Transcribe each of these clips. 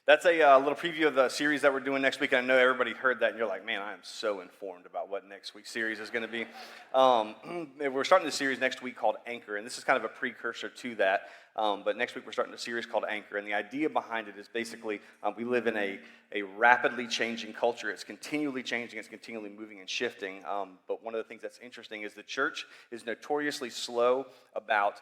That's a little preview of the series that we're doing next week. I know everybody heard that, and you're like, man, I am so informed about what next week's series is going to be. We're starting the series next week called Anchor, and this is kind of a precursor to that. But next week we're starting a series called Anchor, and the idea behind it is basically we live in a rapidly changing culture. It's continually changing, it's continually moving and shifting. But one of the things that's interesting is the church is notoriously slow about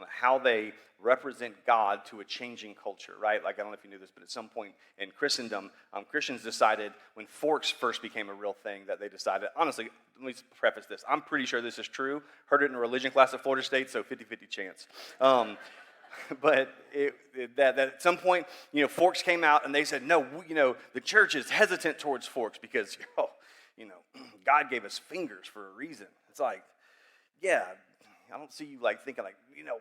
how they represent God to a changing culture, right? Like, I don't know if you knew this, but at some point in Christendom, Christians decided when forks first became a real thing that they decided, honestly, let me preface this. I'm pretty sure this is true. Heard it in a religion class at Florida State, so 50-50 chance. But that at some point, forks came out and they said, no, the church is hesitant towards forks because, God gave us fingers for a reason. It's like, yeah, I don't see you thinking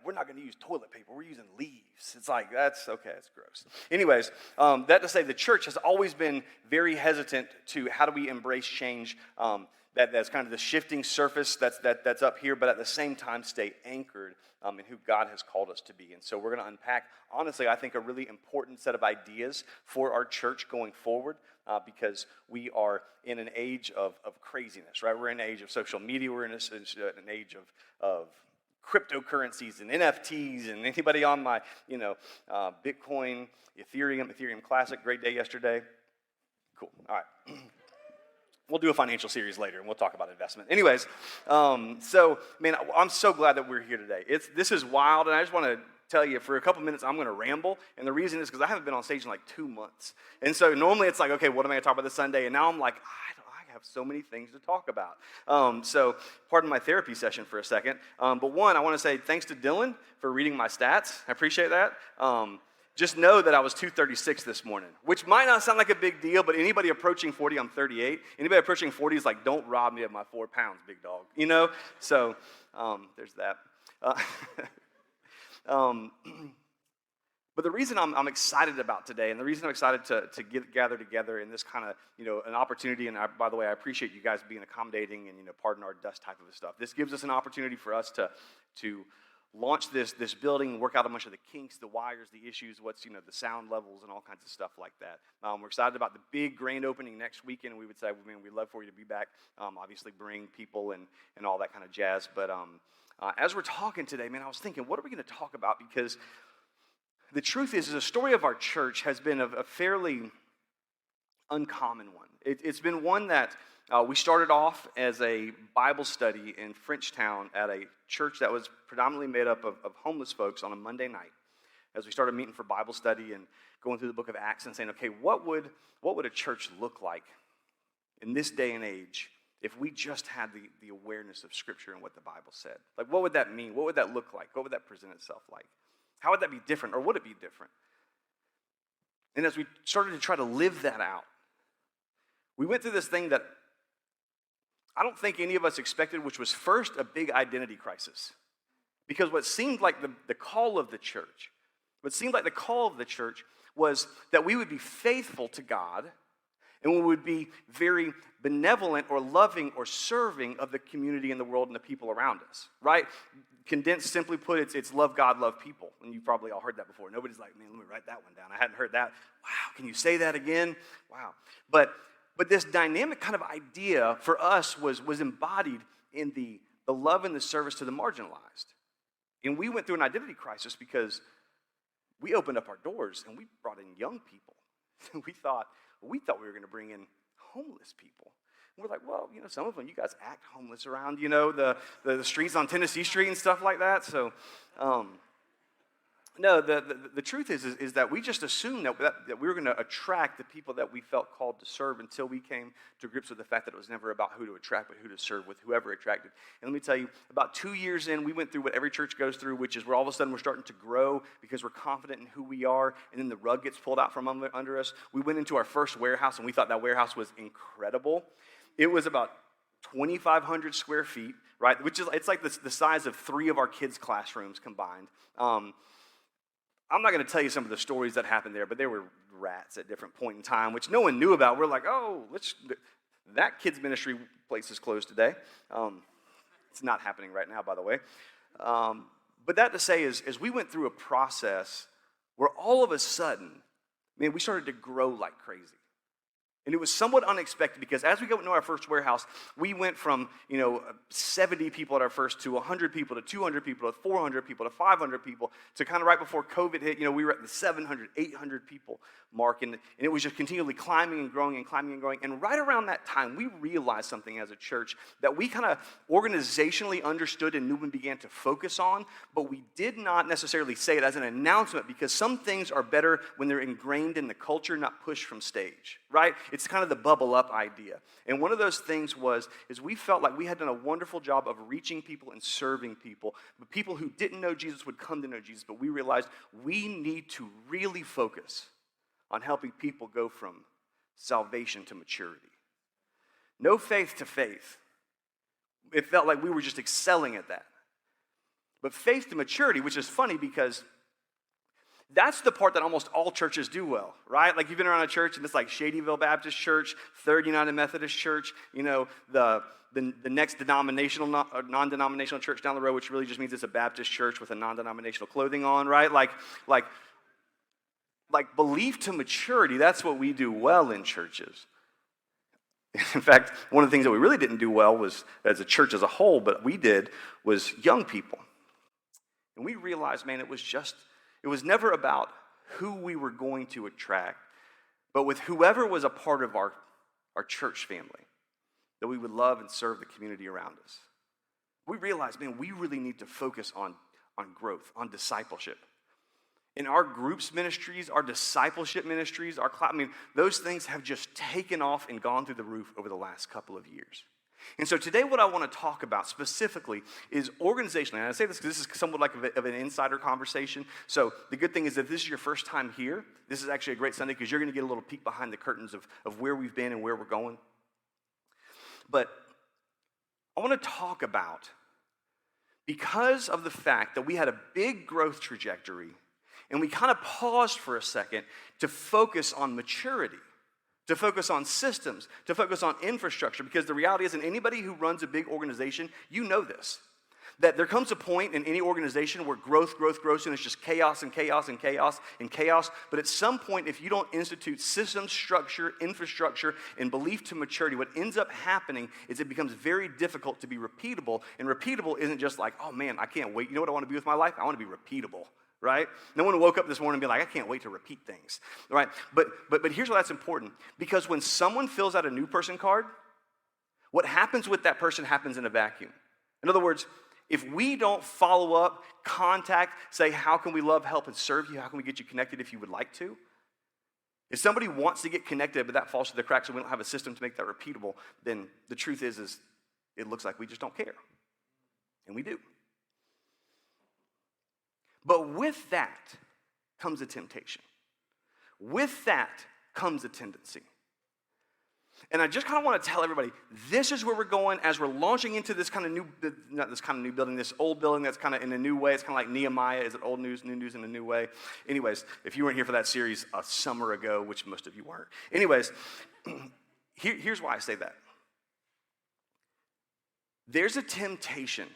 we're not going to use toilet paper. We're using leaves. It's like, that's okay. It's gross. Anyways, that to say the church has always been very hesitant to how do we embrace change that's kind of the shifting surface that's up here, but at the same time stay anchored in who God has called us to be. And so we're going to unpack, honestly, I think a really important set of ideas for our church going forward because we are in an age of craziness, right? We're in an age of social media. We're in an age of cryptocurrencies and NFTs, and anybody on my, Bitcoin, Ethereum Classic, great day yesterday. Cool. All right. We'll do a financial series later, and we'll talk about investment. Anyways, I'm so glad that we're here today. This is wild, and I just want to tell you, for a couple minutes, I'm going to ramble, and the reason is because I haven't been on stage in 2 months. And so normally it's okay, what am I going to talk about this Sunday? And now I'm like, I have so many things to talk about. So pardon my therapy session for a second. But one, I want to say thanks to Dylan for reading my stats. I appreciate that. Just know that I was 236 this morning, which might not sound like a big deal, but anybody approaching 40, I'm 38. Anybody approaching 40 is like, don't rob me of my 4 pounds, big dog. So there's that. But the reason I'm excited about today, and the reason I'm excited to gather together in this kind of, an opportunity, and by the way, I appreciate you guys being accommodating and, pardon our dust type of stuff. This gives us an opportunity for us to launch this building, work out a bunch of the kinks, the wires, the issues, the sound levels, and all kinds of stuff like that. We're excited about the big grand opening next weekend, and we would say, man, we'd love for you to be back. Obviously, bring people and all that kind of jazz. But as we're talking today, man, I was thinking, what are we going to talk about? Because the truth is the story of our church has been a fairly uncommon one. It's been one that we started off as a Bible study in Frenchtown at a church that was predominantly made up of homeless folks on a Monday night. As we started meeting for Bible study and going through the book of Acts and saying, okay, what would a church look like in this day and age if we just had the awareness of Scripture and what the Bible said? What would that mean? What would that look like? What would that present itself like? How would that be different, or would it be different? And as we started to try to live that out, we went through this thing that I don't think any of us expected, which was first a big identity crisis. Because what seemed like the call of the church, was that we would be faithful to God, and we would be very benevolent or loving or serving of the community and the world and the people around us, right? Condensed, simply put, it's love God, love people. And you've probably all heard that before. Nobody's like, man, let me write that one down. I hadn't heard that. Wow, can you say that again? Wow. But this dynamic kind of idea for us was embodied in the love and the service to the marginalized. And we went through an identity crisis because we opened up our doors and we brought in young people. we thought we were going to bring in homeless people. And we're like, well, some of them, you guys act homeless around, the streets on Tennessee Street and stuff like that. So, no, the truth is that we just assumed that we were going to attract the people that we felt called to serve until we came to grips with the fact that it was never about who to attract, but who to serve with whoever attracted. And let me tell you, about 2 years in, we went through what every church goes through, which is where all of a sudden we're starting to grow because we're confident in who we are, and then the rug gets pulled out from under us. We went into our first warehouse, and we thought that warehouse was incredible. It was about 2,500 square feet, right? It's like the size of 3 of our kids' classrooms combined. I'm not going to tell you some of the stories that happened there, but there were rats at different point in time, which no one knew about. We're like, that kids' ministry place is closed today. It's not happening right now, by the way. But that to say is we went through a process where all of a sudden man, we started to grow like crazy. And it was somewhat unexpected because as we go into our first warehouse, we went from, 70 people at our first to 100 people to 200 people to 400 people to 500 people to kind of right before COVID hit, we were at the 700, 800 people mark. And it was just continually climbing and growing and climbing and growing. And right around that time, we realized something as a church that we kind of organizationally understood and knew and began to focus on, but we did not necessarily say it as an announcement because some things are better when they're ingrained in the culture, not pushed from stage, right? It's kind of the bubble up idea. And one of those things is we felt like we had done a wonderful job of reaching people and serving people. But people who didn't know Jesus would come to know Jesus. But we realized we need to really focus on helping people go from salvation to maturity. No faith to faith. It felt like we were just excelling at that. But faith to maturity, which is funny because that's the part that almost all churches do well, right? Like you've been around a church and it's like Shadyville Baptist Church, Third United Methodist Church, the next non-denominational church down the road, which really just means it's a Baptist church with a non-denominational clothing on, right? Like belief to maturity, that's what we do well in churches. In fact, one of the things that we really didn't do well was, as a church as a whole, but we did, was young people. And we realized, man, it was never about who we were going to attract, but with whoever was a part of our church family, that we would love and serve the community around us. We realized, man, we really need to focus on growth, on discipleship. In our groups ministries, our discipleship ministries, those things have just taken off and gone through the roof over the last couple of years. And so today what I want to talk about specifically is organizationally. And I say this because this is somewhat like of an insider conversation. So the good thing is that if this is your first time here, this is actually a great Sunday because you're going to get a little peek behind the curtains of where we've been and where we're going. But I want to talk about, because of the fact that we had a big growth trajectory and we kind of paused for a second to focus on maturity, to focus on systems, to focus on infrastructure, because the reality is, and anybody who runs a big organization, you know this, that there comes a point in any organization where growth, and it's just chaos and chaos and chaos and chaos. But at some point, if you don't institute systems, structure, infrastructure, and belief to maturity, what ends up happening is it becomes very difficult to be repeatable. And repeatable isn't just like, oh man, I can't wait. You know what I want to be with my life? I want to be repeatable. Right? No one woke up this morning and be like, I can't wait to repeat things, right? But here's why that's important. Because when someone fills out a new person card, what happens with that person happens in a vacuum. In other words, if we don't follow up, contact, say, how can we love, help, and serve you? How can we get you connected if you would like to? If somebody wants to get connected, but that falls through the cracks and we don't have a system to make that repeatable, then the truth is it looks like we just don't care. And we do. But with that comes a temptation. With that comes a tendency. And I just kind of want to tell everybody, this is where we're going as we're launching into this kind of new building, this old building that's kind of in a new way. It's kind of like Nehemiah. Is it old news, new news in a new way? Anyways, if you weren't here for that series a summer ago, which most of you weren't. Anyways, here's why I say that. There's a temptation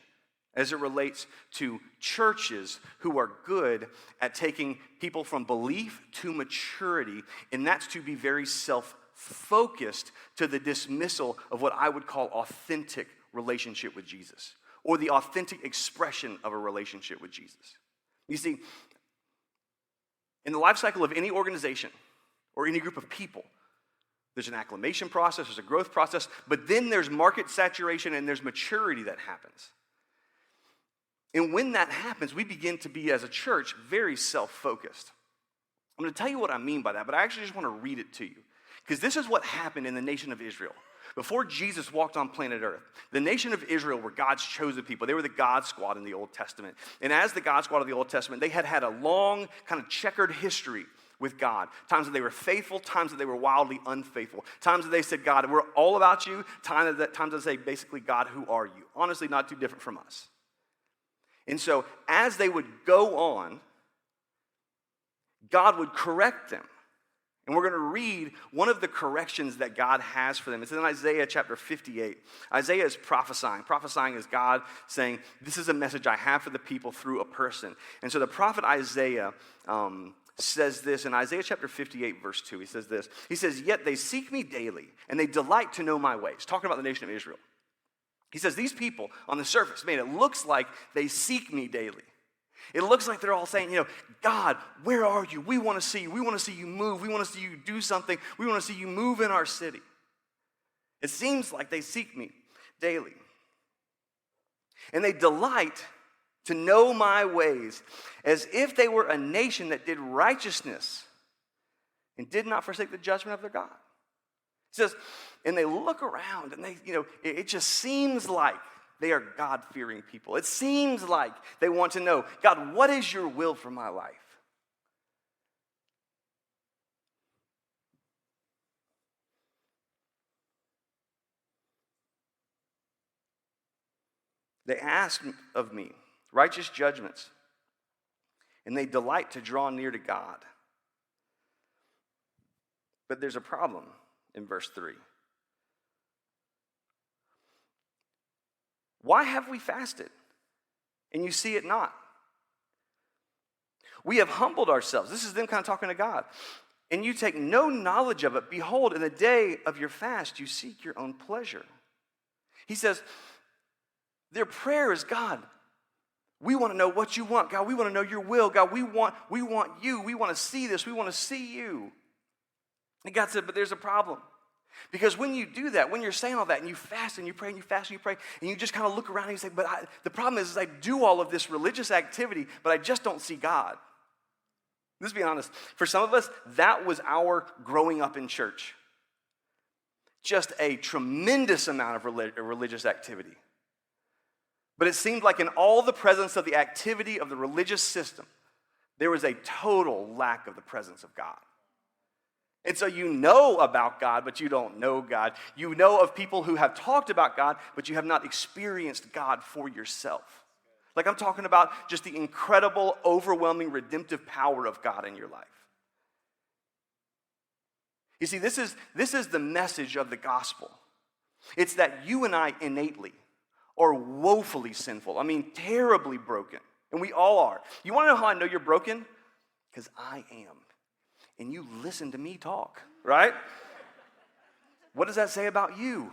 as it relates to churches who are good at taking people from belief to maturity, and that's to be very self-focused to the dismissal of what I would call authentic relationship with Jesus, or the authentic expression of a relationship with Jesus. You see, in the life cycle of any organization or any group of people, there's an acclimation process, there's a growth process, but then there's market saturation and there's maturity that happens. And when that happens, we begin to be, as a church, very self-focused. I'm going to tell you what I mean by that, but I actually just want to read it to you. Because this is what happened in the nation of Israel. Before Jesus walked on planet Earth, the nation of Israel were God's chosen people. They were the God squad in the Old Testament. And as the God squad of the Old Testament, they had a long, kind of checkered history with God. Times that they were faithful, times that they were wildly unfaithful. Times that they said, God, we're all about you. Times that they say, basically, God, who are you? Honestly, not too different from us. And so as they would go on, God would correct them. And we're going to read one of the corrections that God has for them. It's in Isaiah chapter 58. Isaiah is prophesying. Prophesying is God saying, this is a message I have for the people through a person. And so the prophet Isaiah says this in Isaiah chapter 58, verse 2. He says this. He says, yet they seek me daily, and they delight to know my ways. Talking about the nation of Israel. He says, these people on the surface, man, it looks like they seek me daily. It looks like they're all saying, God, where are you? We want to see you. We want to see you move. We want to see you do something. We want to see you move in our city. It seems like they seek me daily. And they delight to know my ways, as if they were a nation that did righteousness and did not forsake the judgment of their God. He says, and they look around and it just seems like they are God-fearing people. It seems like they want to know, God, what is your will for my life? They ask of me righteous judgments, and they delight to draw near to God. But there's a problem in verse 3. Why have we fasted, and you see it not? We have humbled ourselves. This is them kind of talking to God. And you take no knowledge of it. Behold, in the day of your fast, you seek your own pleasure. He says, their prayer is, God, we want to know what you want. God, we want to know your will. God, we want you. We want to see this. We want to see you. And God said, but there's a problem. Because when you do that, when you're saying all that, and you fast and you pray and you fast and you pray, and you just kind of look around and you say, but the problem is I do all of this religious activity, but I just don't see God. Let's be honest. For some of us, that was our growing up in church. Just a tremendous amount of religious activity. But it seemed like in all the presence of the activity of the religious system, there was a total lack of the presence of God. And so you know about God, but you don't know God. You know of people who have talked about God, but you have not experienced God for yourself. Like I'm talking about just the incredible, overwhelming, redemptive power of God in your life. You see, this is the message of the gospel. It's that you and I innately are woefully sinful. I mean, terribly broken. And we all are. You want to know how I know you're broken? Because I am. And you listen to me talk, right? What does that say about you?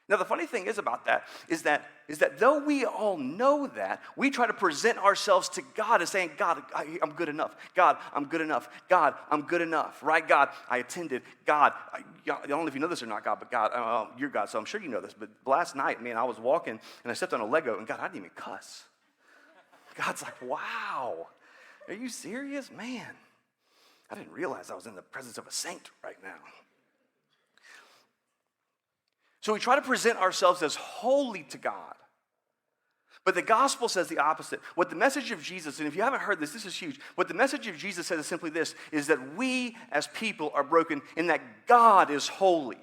Now, the funny thing is about that is that though we all know that, we try to present ourselves to God as saying, God, I'm good enough. God, I'm good enough. God, I'm good enough. Right, God, I attended. God, I don't know if you know this or not, God, but God, you're God, so I'm sure you know this. But last night, man, I was walking and I stepped on a Lego, and God, I didn't even cuss. God's like, wow, are you serious? Man, I didn't realize I was in the presence of a saint right now. So we try to present ourselves as holy to God. But the gospel says the opposite. What the message of Jesus, and if you haven't heard this, this is huge. What the message of Jesus says is simply this, is that we as people are broken in that God is holy.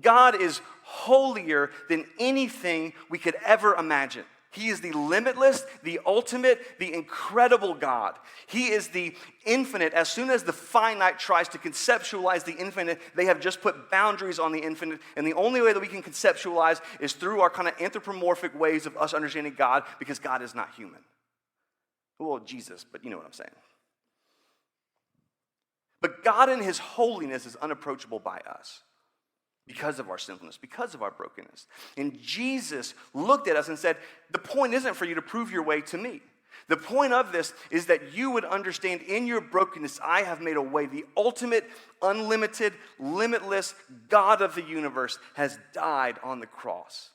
God is holier than anything we could ever imagine. He is the limitless, the ultimate, the incredible God. He is the infinite. As soon as the finite tries to conceptualize the infinite, they have just put boundaries on the infinite. And the only way that we can conceptualize is through our kind of anthropomorphic ways of us understanding God, because God is not human. Well, Jesus, but you know what I'm saying. But God in his holiness is unapproachable by us. Because of our sinfulness, because of our brokenness. And Jesus looked at us and said, the point isn't for you to prove your way to me. The point of this is that you would understand in your brokenness, I have made a way. The ultimate, unlimited, limitless God of the universe has died on the cross.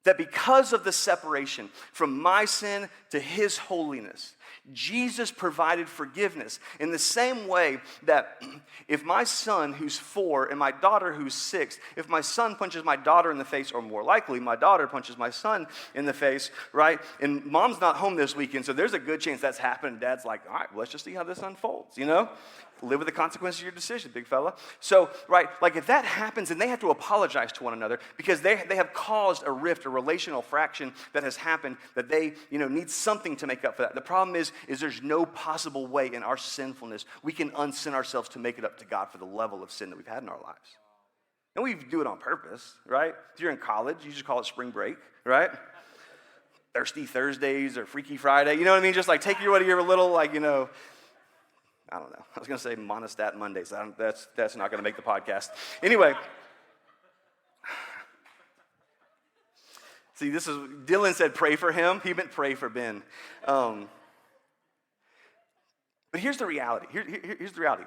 That because of the separation from my sin to his holiness, Jesus provided forgiveness in the same way that if my son who's 4 and my daughter who's 6, if my son punches my daughter in the face, or more likely my daughter punches my son in the face, right? And mom's not home this weekend, so there's a good chance that's happened. Dad's like, all right, well, let's just see how this unfolds, you know? Live with the consequences of your decision, big fella. So, right, like if that happens and they have to apologize to one another because they have caused a rift, a relational fraction that has happened that they, need something to make up for that. The problem is there's no possible way in our sinfulness we can unsin ourselves to make it up to God for the level of sin that we've had in our lives. And we do it on purpose, right? If you're in college, you just call it spring break, right? Thirsty Thursdays or Freaky Friday. You know what I mean? Just like take your little, like, I don't know. I was going to say Monostat Mondays. That's not going to make the podcast. Anyway. See, Dylan said pray for him. He meant pray for Ben. But here's the reality. Here's the reality.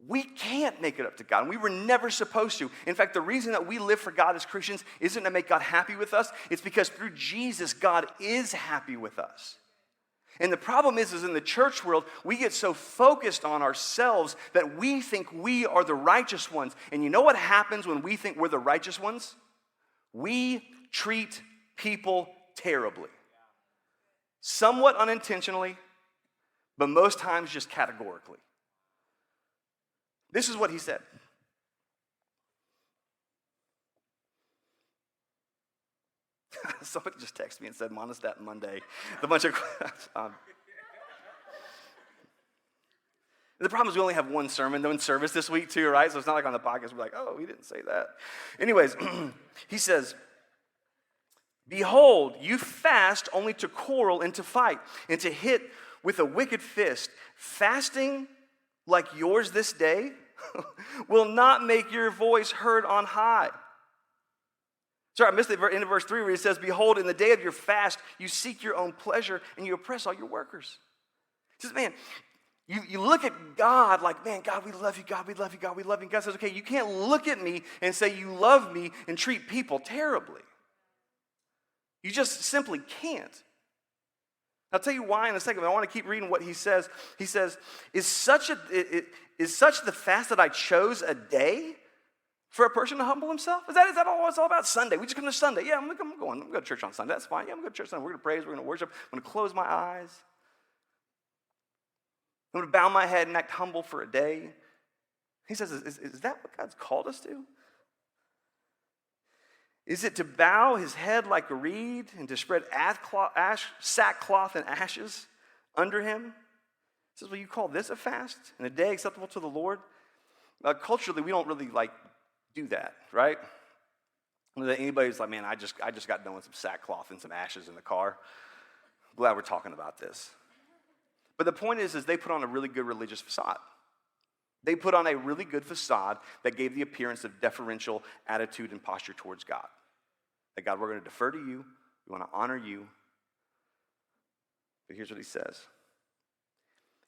We can't make it up to God, and we were never supposed to. In fact, the reason that we live for God as Christians isn't to make God happy with us. It's because through Jesus, God is happy with us. And the problem is in the church world, we get so focused on ourselves that we think we are the righteous ones. And you know what happens when we think we're the righteous ones? We treat people terribly. Somewhat unintentionally, but most times just categorically. This is what he said. Somebody just texted me and said Monostat Monday. The bunch of the problem is we only have one sermon, one service this week too, right? So it's not like on the podcast we're like, oh, we didn't say that. Anyways, he says, behold, you fast only to quarrel and to fight and to hit with a wicked fist. Fasting like yours this day will not make your voice heard on high. Sorry, I missed the end of verse 3 where it says, behold, in the day of your fast, you seek your own pleasure and you oppress all your workers. He says, man, you look at God like, man, God, we love you, God, we love you, God, we love you. And God says, okay, you can't look at me and say you love me and treat people terribly. You just simply can't. I'll tell you why in a second, but I want to keep reading what he says. He says, is such the fast that I chose a day for a person to humble himself? Is that all it's all about? Sunday. We just come to Sunday. Yeah, I'm going to church on Sunday. That's fine. Yeah, I'm going to church Sunday. We're going to praise. We're going to worship. I'm going to close my eyes. I'm going to bow my head and act humble for a day. He says, is that what God's called us to? Is it to bow his head like a reed and to spread sackcloth and ashes under him? He says, well, you call this a fast and a day acceptable to the Lord? Culturally, we don't really do that, right? Anybody's like, man, I just got done with some sackcloth and some ashes in the car. Glad we're talking about this. But the point is they put on a really good religious facade. They put on a really good facade that gave the appearance of deferential attitude and posture towards God. That God, we're going to defer to you. We want to honor you. But here's what he says.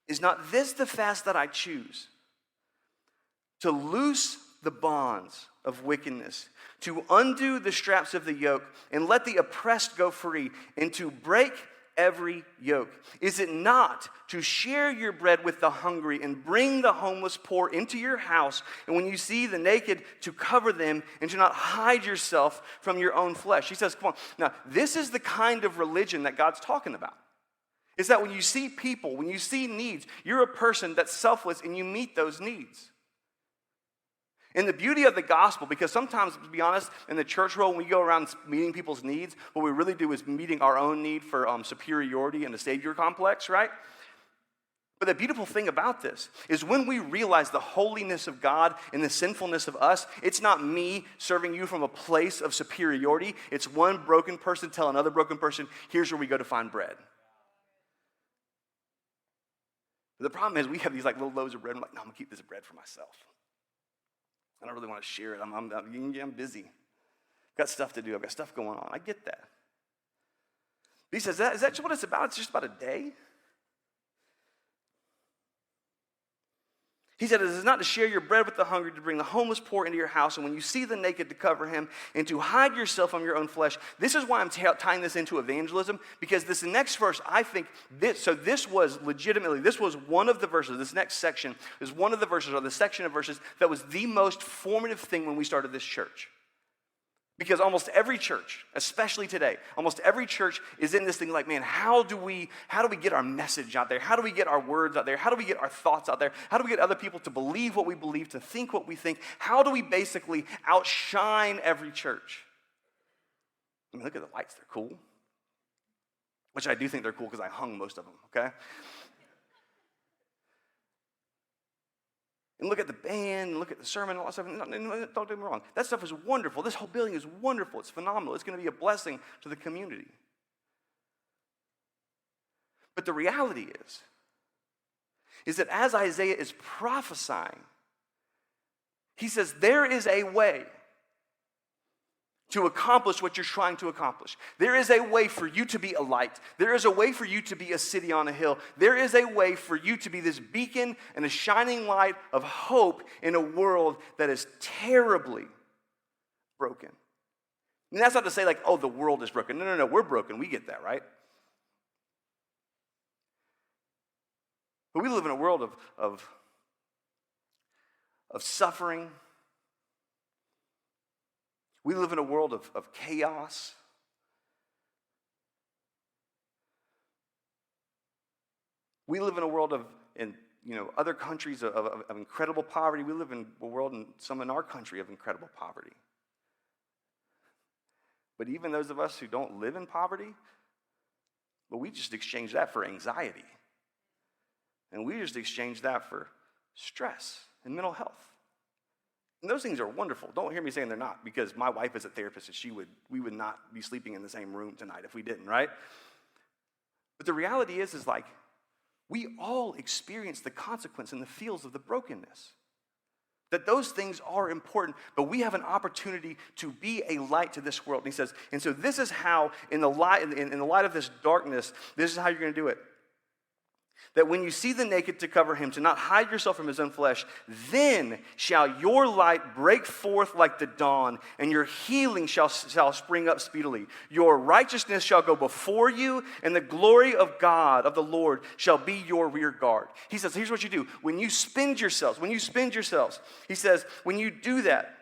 Is not this the fast that I choose? To loose the bonds of wickedness, to undo the straps of the yoke, and let the oppressed go free, and to break every yoke? Is it not to share your bread with the hungry and bring the homeless poor into your house, and when you see the naked, to cover them and to not hide yourself from your own flesh? He says, come on. Now, this is the kind of religion that God's talking about. Is that when you see people, when you see needs, you're a person that's selfless and you meet those needs. And the beauty of the gospel, because sometimes, to be honest, in the church world, when we go around meeting people's needs, what we really do is meeting our own need for superiority and the savior complex, right? But the beautiful thing about this is when we realize the holiness of God and the sinfulness of us, it's not me serving you from a place of superiority. It's one broken person tell another broken person, here's where we go to find bread. But the problem is we have these little loaves of bread. I'm like, no, I'm going to keep this bread for myself. I don't really want to share it. I'm busy. I've got stuff to do. I've got stuff going on. I get that. But he says, is that just what it's about? It's just about a day? He said, it is not to share your bread with the hungry, to bring the homeless poor into your house, and when you see the naked, to cover him, and to hide yourself from your own flesh. This is why I'm tying this into evangelism, because this next verse, I think, this was one of the verses, this next section is one of the verses, or the section of verses, that was the most formative thing when we started this church. Because almost every church, especially today, almost every church is in this thing like, man, how do we get our message out there? How do we get our words out there? How do we get our thoughts out there? How do we get other people to believe what we believe, to think what we think? How do we basically outshine every church? I mean, look at the lights, they're cool. Which I do think they're cool because I hung most of them, okay? And look at the band, and look at the sermon, and all that stuff. Don't get me wrong. That stuff is wonderful. This whole building is wonderful. It's phenomenal. It's going to be a blessing to the community. But the reality is that as Isaiah is prophesying, he says there is a way to accomplish what you're trying to accomplish. There is a way for you to be a light. There is a way for you to be a city on a hill. There is a way for you to be this beacon and a shining light of hope in a world that is terribly broken. And that's not to say like, oh, the world is broken. No, we're broken. We get that, right? But we live in a world of suffering. We live in a world of chaos. We live in a world of other countries of incredible poverty. We live in a world, and some in our country, of incredible poverty. But even those of us who don't live in poverty, well, we just exchange that for anxiety. And we just exchange that for stress and mental health. And those things are wonderful. Don't hear me saying they're not, because my wife is a therapist and we would not be sleeping in the same room tonight if we didn't, right? But the reality is like, we all experience the consequence and the feels of the brokenness. That those things are important, but we have an opportunity to be a light to this world. And he says, and so this is how, in the light of this darkness, this is how you're going to do it. That when you see the naked, to cover him, to not hide yourself from his own flesh, then shall your light break forth like the dawn, and your healing shall spring up speedily. Your righteousness shall go before you, and the glory of God, of the Lord, shall be your rear guard. He says, here's what you do. When you spend yourselves, he says, when you do that,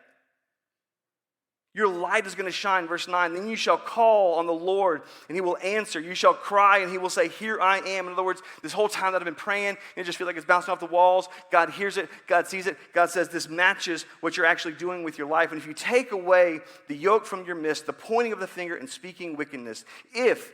your light is going to shine, verse 9. Then you shall call on the Lord, and he will answer. You shall cry, and he will say, here I am. In other words, this whole time that I've been praying, it just feels like it's bouncing off the walls. God hears it. God sees it. God says this matches what you're actually doing with your life. And if you take away the yoke from your midst, the pointing of the finger and speaking wickedness, if,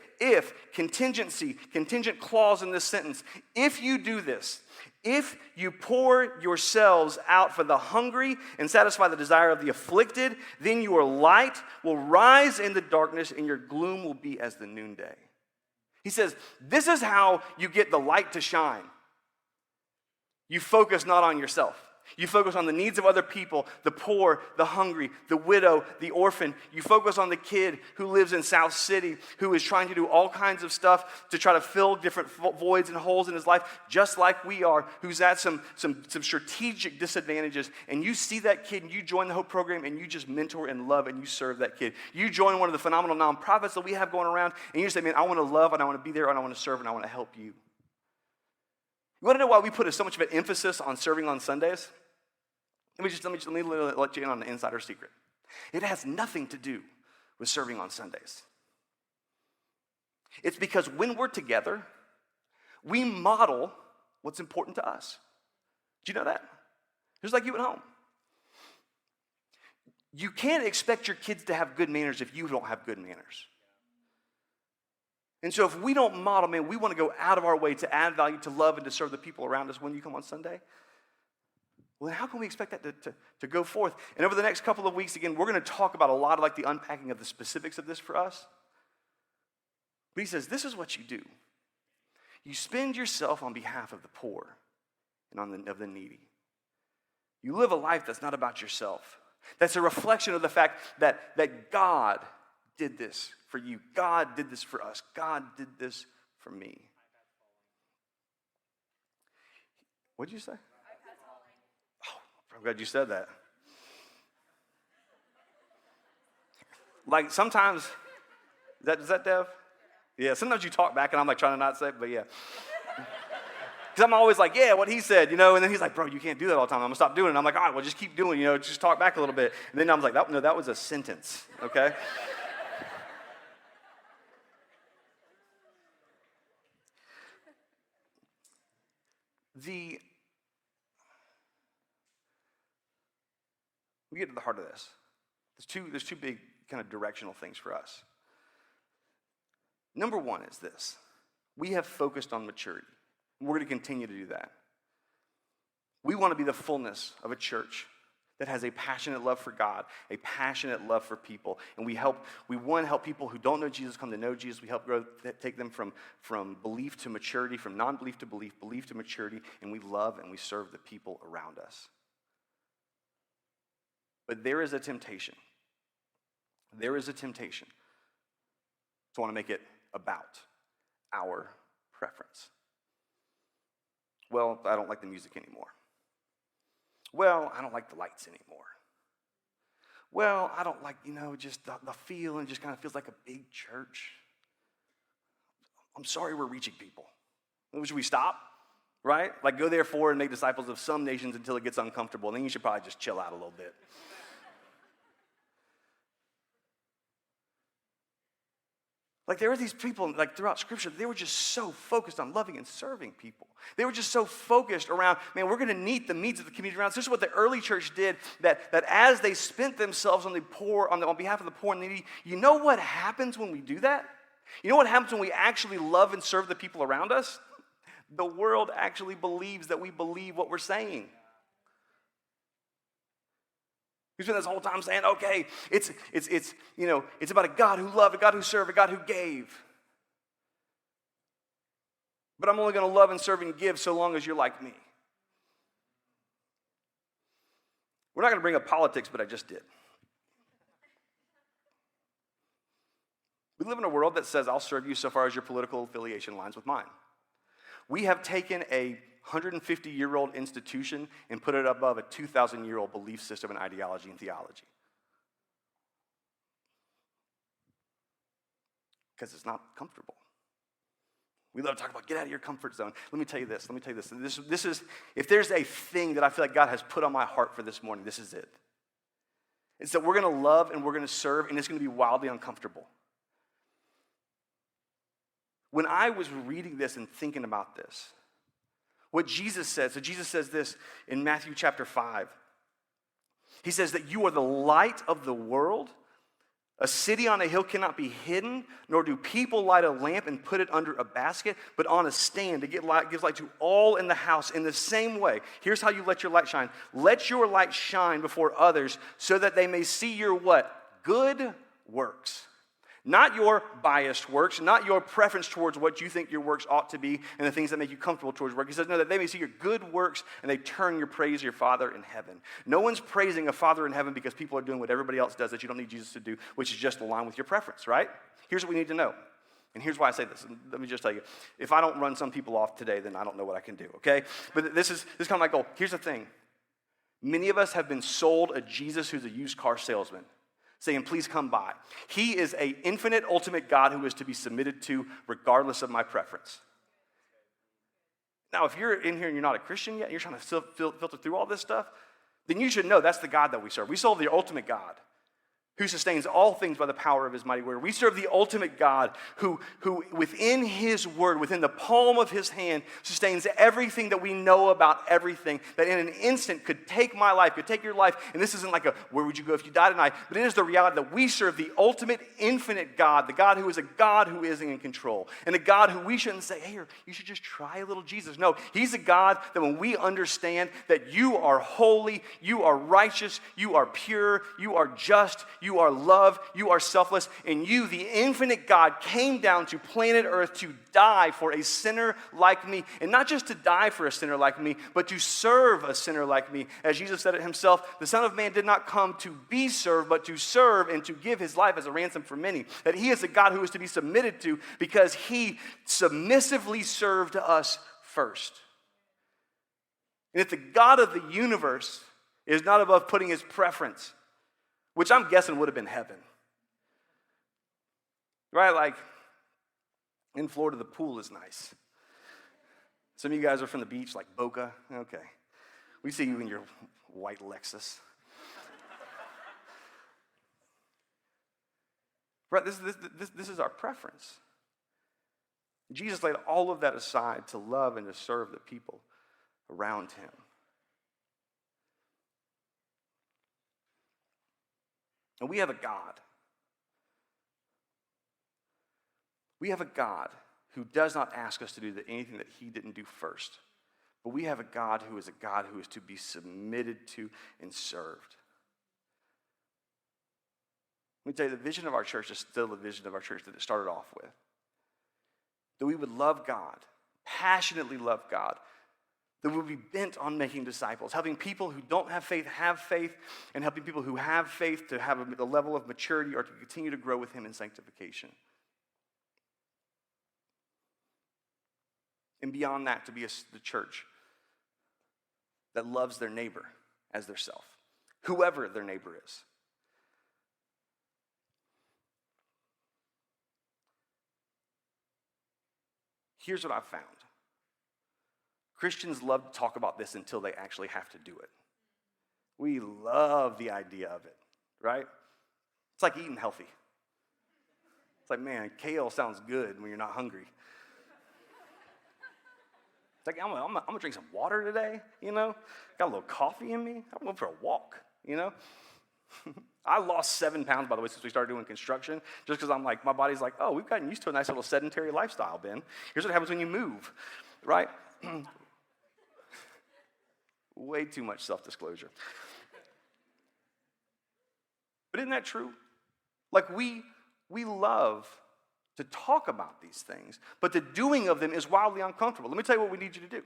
contingent clause in this sentence, if you do this, if you pour yourselves out for the hungry and satisfy the desire of the afflicted, then your light will rise in the darkness and your gloom will be as the noonday. He says, this is how you get the light to shine. You focus not on yourself. You focus on the needs of other people, the poor, the hungry, the widow, the orphan. You focus on the kid who lives in South City, who is trying to do all kinds of stuff to try to fill different voids and holes in his life, just like we are, who's at some strategic disadvantages. And you see that kid, and you join the Hope program, and you just mentor and love, and you serve that kid. You join one of the phenomenal nonprofits that we have going around, and you say, man, I want to love, and I want to be there, and I want to serve, and I want to help you. You want to know why we put so much of an emphasis on serving on Sundays? Let me let you in on an insider secret. It has nothing to do with serving on Sundays. It's because when we're together, we model what's important to us. Do you know that? Just like you at home. You can't expect your kids to have good manners if you don't have good manners. And so if we don't model, man, we want to go out of our way to add value, to love, and to serve the people around us when you come on Sunday. Well, then how can we expect that to go forth? And over the next couple of weeks, again, we're going to talk about a lot of like the unpacking of the specifics of this for us. But he says, this is what you do. You spend yourself on behalf of the poor and of the needy. You live a life that's not about yourself. That's a reflection of the fact that God did this for you. God did this for us. God did this for me. What did you say? Oh, I'm glad you said that. Like sometimes, is that Dev? Yeah, sometimes you talk back and I'm like trying to not say it, but yeah. Because I'm always like, yeah, what he said, and then he's like, bro, you can't do that all the time. I'm going to stop doing it. And I'm like, all right, well, just keep doing it, just talk back a little bit. And then I was like, no, that was a sentence, okay? We get to the heart of this. There's two big kind of directional things for us. Number one is this. We have focused on maturity. We're going to continue to do that. We want to be the fullness of a church that has a passionate love for God, a passionate love for people. And we help people who don't know Jesus come to know Jesus. We help take them from belief to maturity, from non-belief to belief to maturity, and we love and we serve the people around us. But there is a temptation. There is a temptation to want to make it about our preference. Well, I don't like the music anymore. Well, I don't like the lights anymore. Well, I don't like, just the feel, and just kind of feels like a big church. I'm sorry we're reaching people. Should we stop? Right? Like go therefore and make disciples of some nations until it gets uncomfortable. And then you should probably just chill out a little bit. Like there were these people, like throughout Scripture, they were just so focused on loving and serving people. They were just so focused around, man, we're going to meet the needs of the community around us. This is what the early church did, that as they spent themselves on the poor, on behalf of the poor and needy, you know what happens when we do that? You know what happens when we actually love and serve the people around us? The world actually believes that we believe what we're saying. We spent this whole time saying, okay, it's about a God who loved, a God who served, a God who gave. But I'm only going to love and serve and give so long as you're like me. We're not going to bring up politics, but I just did. We live in a world that says, I'll serve you so far as your political affiliation aligns with mine. We have taken a 150-year-old institution and put it above a 2,000-year-old belief system and ideology and theology. Because it's not comfortable. We love to talk about get out of your comfort zone. Let me tell you this. This is, if there's a thing that I feel like God has put on my heart for this morning, this is it. It's that we're going to love and we're going to serve, and it's going to be wildly uncomfortable. When I was reading this and thinking about this, what Jesus said, so Jesus says this in Matthew chapter 5. He says that you are the light of the world. A city on a hill cannot be hidden, nor do people light a lamp and put it under a basket, but on a stand to give light to all in the house. In the same way, here's how you let your light shine. Let your light shine before others so that they may see your what? Good works. Not your biased works, not your preference towards what you think your works ought to be and the things that make you comfortable towards work. He says, no, that they may see your good works and they turn your praise to your Father in heaven. No one's praising a Father in heaven because people are doing what everybody else does that you don't need Jesus to do, which is just align with your preference, right? Here's what we need to know. And here's why I say this. Let me just tell you. If I don't run some people off today, then I don't know what I can do, okay? But this is kind of my goal. Here's the thing. Many of us have been sold a Jesus who's a used car salesman, saying, please come by. He is an infinite, ultimate God who is to be submitted to regardless of my preference. Now, if you're in here and you're not a Christian yet, and you're trying to filter through all this stuff, then you should know that's the God that we serve. We serve the ultimate God who sustains all things by the power of his mighty word. We serve the ultimate God who within his word, within the palm of his hand, sustains everything that we know about everything, that in an instant could take my life, could take your life, and this isn't like a, where would you go if you died tonight, but it is the reality that we serve the ultimate, infinite God, the God who is a God who is in control, and a God who we shouldn't say, hey, you should just try a little Jesus. No, he's a God that when we understand that you are holy, you are righteous, you are pure, you are just, you are love, you are selfless, and you, the infinite God, came down to planet Earth to die for a sinner like me. And not just to die for a sinner like me, but to serve a sinner like me. As Jesus said it himself, the Son of Man did not come to be served, but to serve and to give his life as a ransom for many. That he is a God who is to be submitted to because he submissively served us first. And if the God of the universe is not above putting his preference, which I'm guessing would have been heaven. Right? Like, in Florida, the pool is nice. Some of you guys are from the beach, like Boca. Okay. We see you in your white Lexus. Right? This is our preference. Jesus laid all of that aside to love and to serve the people around him. And we have a God. We have a God who does not ask us to do anything that he didn't do first. But we have a God who is to be submitted to and served. Let me tell you, the vision of our church is still the vision of our church that it started off with. That we would love God, passionately love God. That we would be bent on making disciples, helping people who don't have faith, and helping people who have faith to have a level of maturity or to continue to grow with Him in sanctification. And beyond that, to be the church that loves their neighbor as their self, whoever their neighbor is. Here's what I've found. Christians love to talk about this until they actually have to do it. We love the idea of it, right? It's like eating healthy. It's like, man, kale sounds good when you're not hungry. It's like, I'm gonna drink some water today, got a little coffee in me. I'm going for a walk, I lost 7 pounds, by the way, since we started doing construction, just because I'm like, my body's like, oh, we've gotten used to a nice little sedentary lifestyle, Ben. Here's what happens when you move, right? Way too much self-disclosure. But isn't that true? Like we love to talk about these things, but the doing of them is wildly uncomfortable. Let me tell you what we need you to do.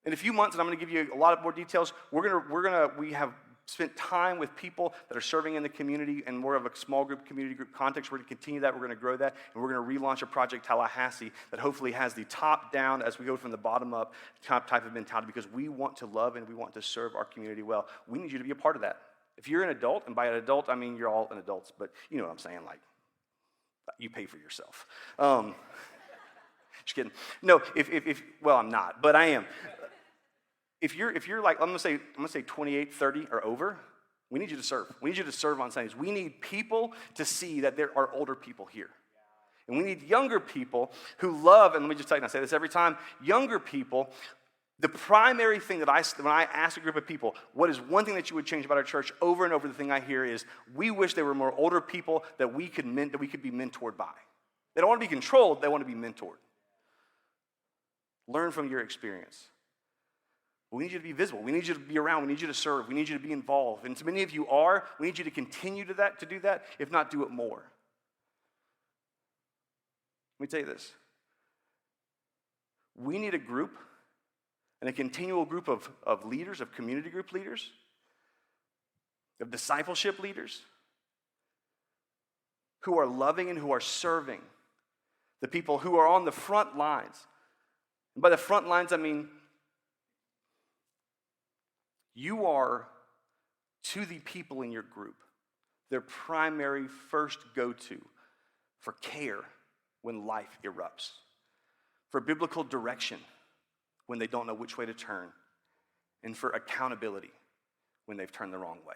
In a few months, and I'm going to give you a lot more details, we have spent time with people that are serving in the community and more of a small group, community group context. We're going to continue that. We're going to grow that. And we're going to relaunch a Project Tallahassee that hopefully has the top down as we go from the bottom up type of mentality, because we want to love and we want to serve our community well. We need you to be a part of that. If you're an adult, and by an adult, I mean you're all an adults, but you know what I'm saying, like, you pay for yourself. Just kidding. No, well, I'm not, but I am. If you're like, I'm gonna say 28, 30 or over, we need you to serve. We need you to serve on Sundays. We need people to see that there are older people here. And we need younger people who love, and let me just tell you, and I say this every time, younger people, the primary thing that when I ask a group of people, what is one thing that you would change about our church, over and over the thing I hear is, we wish there were more older people that we could be mentored by. They don't want to be controlled, they want to be mentored. Learn from your experience. We need you to be visible. We need you to be around. We need you to serve. We need you to be involved. And so many of you are. We need you to continue to do that, if not do it more. Let me tell you this. We need a group, and a continual group of leaders, of community group leaders, of discipleship leaders, who are loving and who are serving the people who are on the front lines. And by the front lines, I mean, you are, to the people in your group, their primary first go-to for care when life erupts, for biblical direction when they don't know which way to turn, and for accountability when they've turned the wrong way.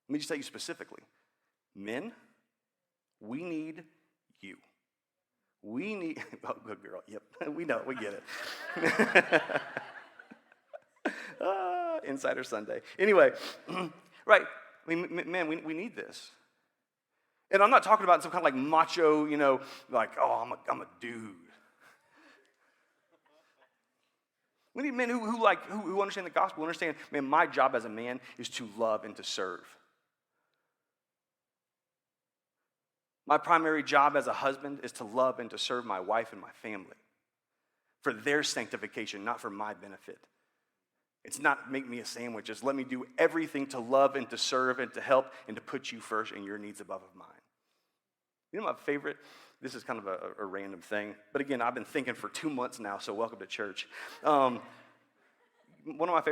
Let me just tell you specifically, men, we need you. We need, oh, good girl, yep, we know, we get it. Insider Sunday. Anyway, right, I mean, man, we need this. And I'm not talking about some kind of like macho, like, oh, I'm a dude. We need men who understand the gospel, who understand, man, my job as a man is to love and to serve. My primary job as a husband is to love and to serve my wife and my family for their sanctification, not for my benefit. It's not make me a sandwich. It's let me do everything to love and to serve and to help and to put you first and your needs above of mine. You know my favorite? This is kind of a random thing. But again, I've been thinking for 2 months now, so welcome to church. One of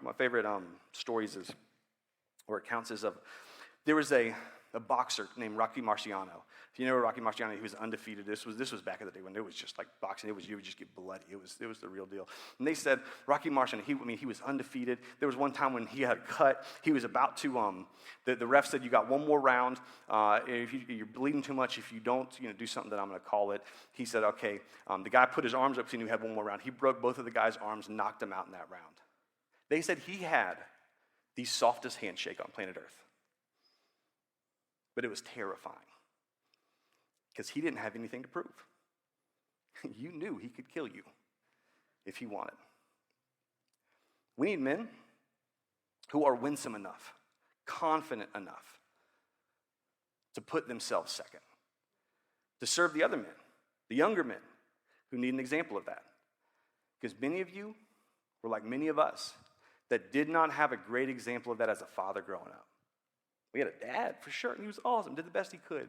my favorite stories is, or accounts is of, there was a boxer named Rocky Marciano. If you know Rocky Marciano, he was undefeated. This was back in the day when it was just like boxing. You would just get bloody. It was the real deal. And they said Rocky Marciano, he was undefeated. There was one time when he had a cut. He was about to. The ref said, "You got one more round. If you're bleeding too much, if you don't, do something, then I'm going to call it." He said, "Okay." The guy put his arms up, so he knew he had one more round. He broke both of the guy's arms, knocked him out in that round. They said he had the softest handshake on planet Earth. But it was terrifying because he didn't have anything to prove. you knew he could kill you if he wanted. We need men who are winsome enough, confident enough to put themselves second, to serve the other men, the younger men who need an example of that. Because many of you were like many of us that did not have a great example of that as a father growing up. We had a dad, for sure, and he was awesome, did the best he could.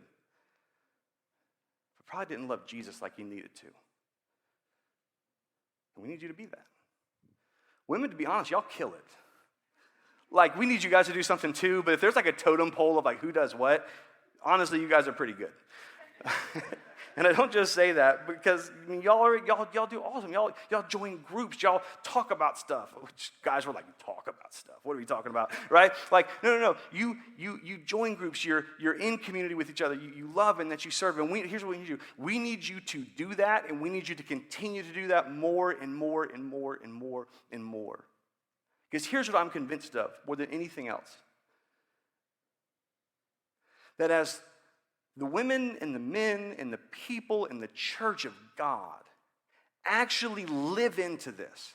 But probably didn't love Jesus like he needed to. And we need you to be that. Women, to be honest, y'all kill it. Like, we need you guys to do something too, but if there's like a totem pole of like who does what, honestly, you guys are pretty good. And I don't just say that because I mean, y'all do awesome. Y'all join groups. Y'all talk about stuff. Which guys were like, talk about stuff. What are we talking about, right? Like, no. You join groups. You're in community with each other. You love and that you serve. And here's what we need you. We need you to do that, and we need you to continue to do that more and more and more and more and more. Because here's what I'm convinced of more than anything else. That as the women and the men and the people in the church of God actually live into this,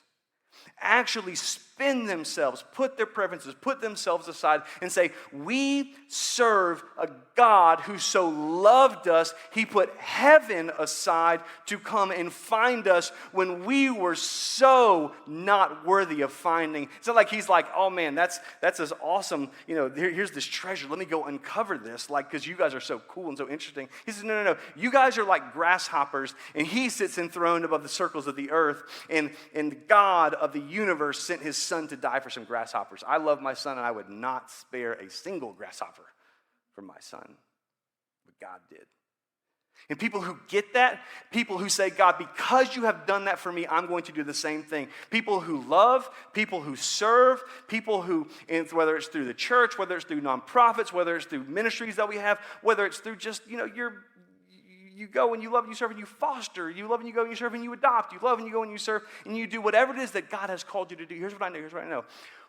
actually spin themselves, put their preferences, put themselves aside and say, we serve a God who so loved us, he put heaven aside to come and find us when we were so not worthy of finding. It's not like he's like, oh man, that's as awesome, here's this treasure, let me go uncover this, like, because you guys are so cool and so interesting. He says, no, you guys are like grasshoppers, and he sits enthroned above the circles of the earth, and God of the universe sent his son to die for some grasshoppers. I love my son, and I would not spare a single grasshopper for my son. But God did. And people who get that, people who say, God, because you have done that for me, I'm going to do the same thing. People who love, people who serve, people who, whether it's through the church, whether it's through nonprofits, whether it's through ministries that we have, whether it's through just, you go and you love and you serve and you foster. You love and you go and you serve and you adopt. You love and you go and you serve and you do whatever it is that God has called you to do. Here's what I know.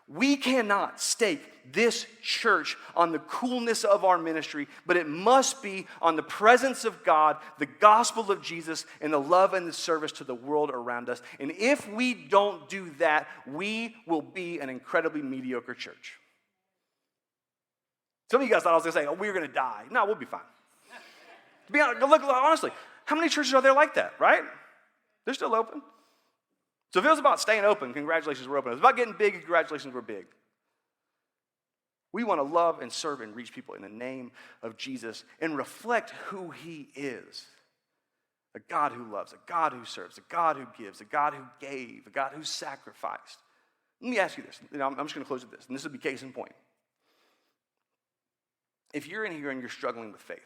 We cannot stake this church on the coolness of our ministry, but it must be on the presence of God, the gospel of Jesus, and the love and the service to the world around us. And if we don't do that, we will be an incredibly mediocre church. Some of you guys thought I was going to say, we're going to die. No, we'll be fine. To be honest, look, honestly, how many churches are there like that, right? They're still open. So if it was about staying open, congratulations, we're open. If it was about getting big, congratulations, we're big. We want to love and serve and reach people in the name of Jesus and reflect who he is. A God who loves, a God who serves, a God who gives, a God who gave, a God who sacrificed. Let me ask you this. I'm just going to close with this, and this will be case in point. If you're in here and you're struggling with faith,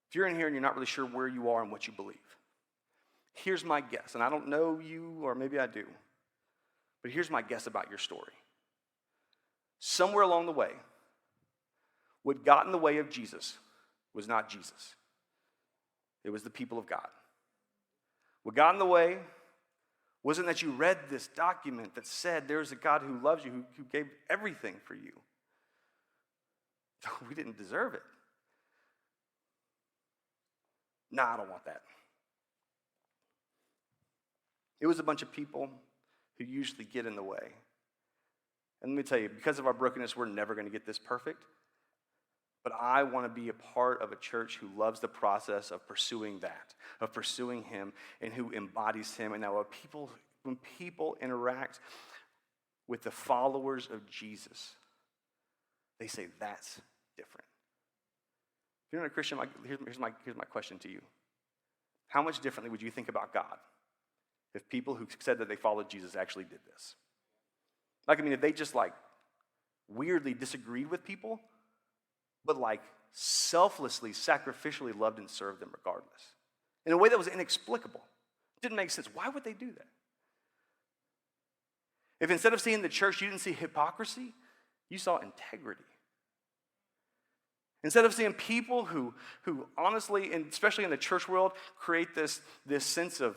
if you're in here and you're not really sure where you are and what you believe, here's my guess, and I don't know you, or maybe I do, but here's my guess about your story. Somewhere along the way, what got in the way of Jesus was not Jesus. It was the people of God. What got in the way wasn't that you read this document that said there's a God who loves you, who gave everything for you. We didn't deserve it. Nah, I don't want that. It was a bunch of people who usually get in the way. And let me tell you, because of our brokenness, we're never going to get this perfect. But I want to be a part of a church who loves the process of pursuing that, of pursuing him, and who embodies him. And now when people interact with the followers of Jesus, they say, that's different. If you're not a Christian, here's my question to you. How much differently would you think about God if people who said that they followed Jesus actually did this? If they just weirdly disagreed with people, but selflessly, sacrificially loved and served them regardless. In a way that was inexplicable. It didn't make sense. Why would they do that? If instead of seeing the church, you didn't see hypocrisy, you saw integrity. Instead of seeing people who honestly, and especially in the church world, create this sense of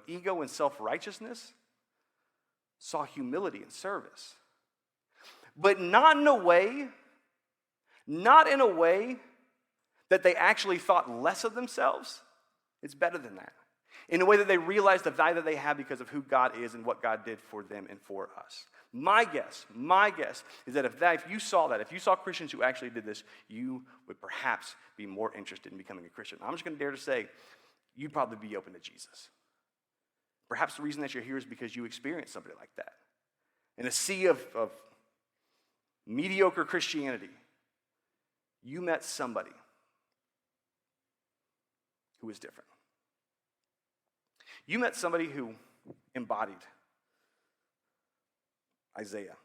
ego and self-righteousness, saw humility and service. But not in a way that they actually thought less of themselves, It's better than that. In a way that they realize the value that they have because of who God is and what God did for them and for us. My guess is that if you saw that, if you saw Christians who actually did this, you would perhaps be more interested in becoming a Christian. I'm just going to dare to say, you'd probably be open to Jesus. Perhaps the reason that you're here is because you experienced somebody like that. In a sea of mediocre Christianity, you met somebody who was different. You met somebody who embodied Isaiah.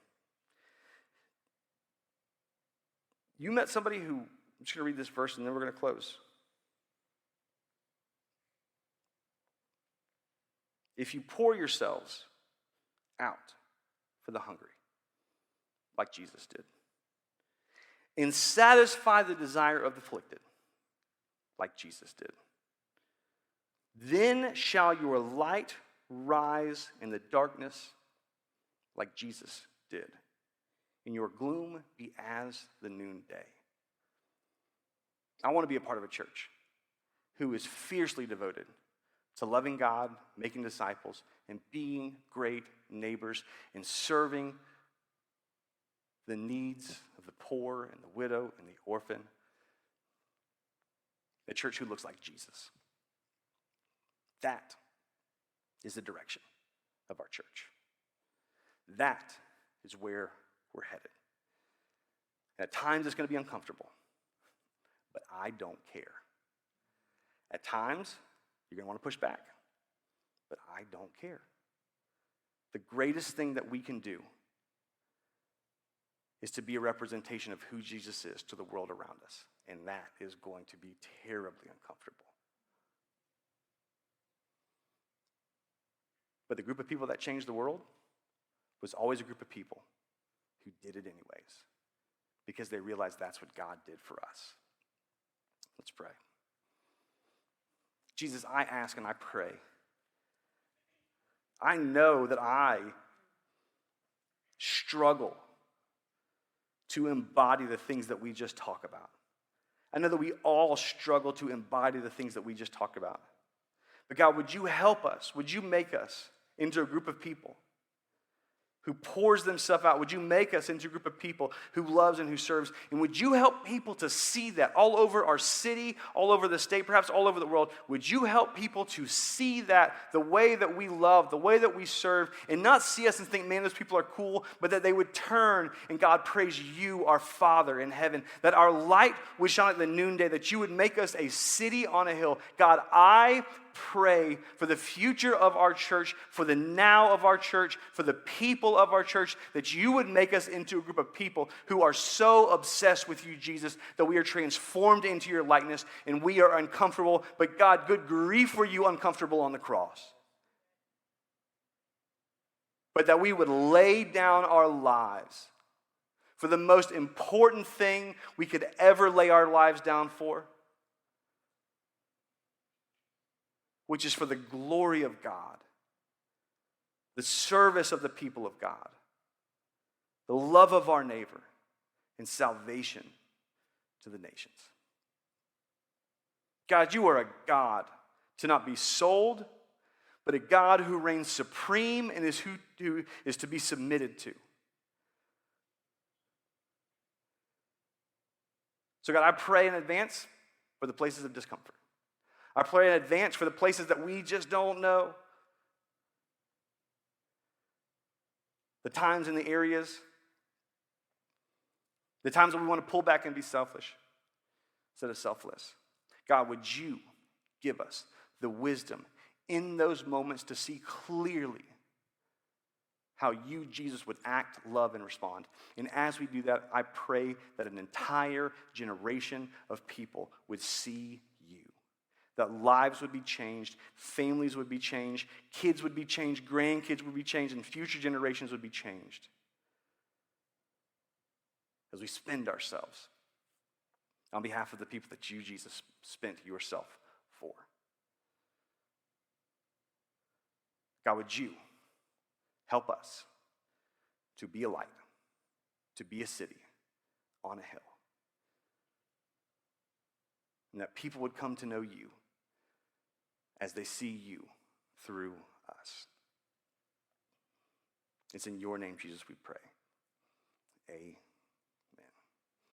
You met somebody who, I'm just going to read this verse and then we're going to close. If you pour yourselves out for the hungry, like Jesus did, and satisfy the desire of the afflicted, like Jesus did, then shall your light rise in the darkness like Jesus did, and your gloom be as the noonday. I want to be a part of a church who is fiercely devoted to loving God, making disciples, and being great neighbors, and serving the needs of the poor and the widow and the orphan. A church who looks like Jesus. That is the direction of our church. That is where we're headed. And at times it's going to be uncomfortable, but I don't care. At times you're going to want to push back, but I don't care. The greatest thing that we can do is to be a representation of who Jesus is to the world around us, and that is going to be terribly uncomfortable. But the group of people that changed the world was always a group of people who did it anyways, because they realized that's what God did for us. Let's pray. Jesus, I ask and I pray. I know that I struggle to embody the things that we just talk about. I know that we all struggle to embody the things that we just talked about. But God, would you help us? Would you make us into a group of people who pours themselves out? Would you make us into a group of people who loves and who serves? And would you help people to see that all over our city, all over the state, perhaps all over the world? Would you help people to see that the way that we love, the way that we serve, and not see us and think, man, those people are cool, but that they would turn and God praise you, our Father in heaven, that our light would shine like the noonday, that you would make us a city on a hill. God, I pray for the future of our church, for the now of our church, for the people of our church, that you would make us into a group of people who are so obsessed with you, Jesus, that we are transformed into your likeness and we are uncomfortable. But God, good grief, were you uncomfortable on the cross? But that we would lay down our lives for the most important thing we could ever lay our lives down for, which is for the glory of God, the service of the people of God, the love of our neighbor, and salvation to the nations. God, you are a God to not be sold, but a God who reigns supreme and is who is to be submitted to. So God, I pray in advance for the places of discomfort. I pray in advance for the places that we just don't know. The times and the areas, the times when we want to pull back and be selfish instead of selfless. God, would you give us the wisdom in those moments to see clearly how you, Jesus, would act, love, and respond. And as we do that, I pray that an entire generation of people would see you. That lives would be changed, families would be changed, kids would be changed, grandkids would be changed, and future generations would be changed. As we spend ourselves on behalf of the people that you, Jesus, spent yourself for. God, would you help us to be a light, to be a city on a hill, and that people would come to know you as they see you through us. It's in your name, Jesus, we pray. Amen.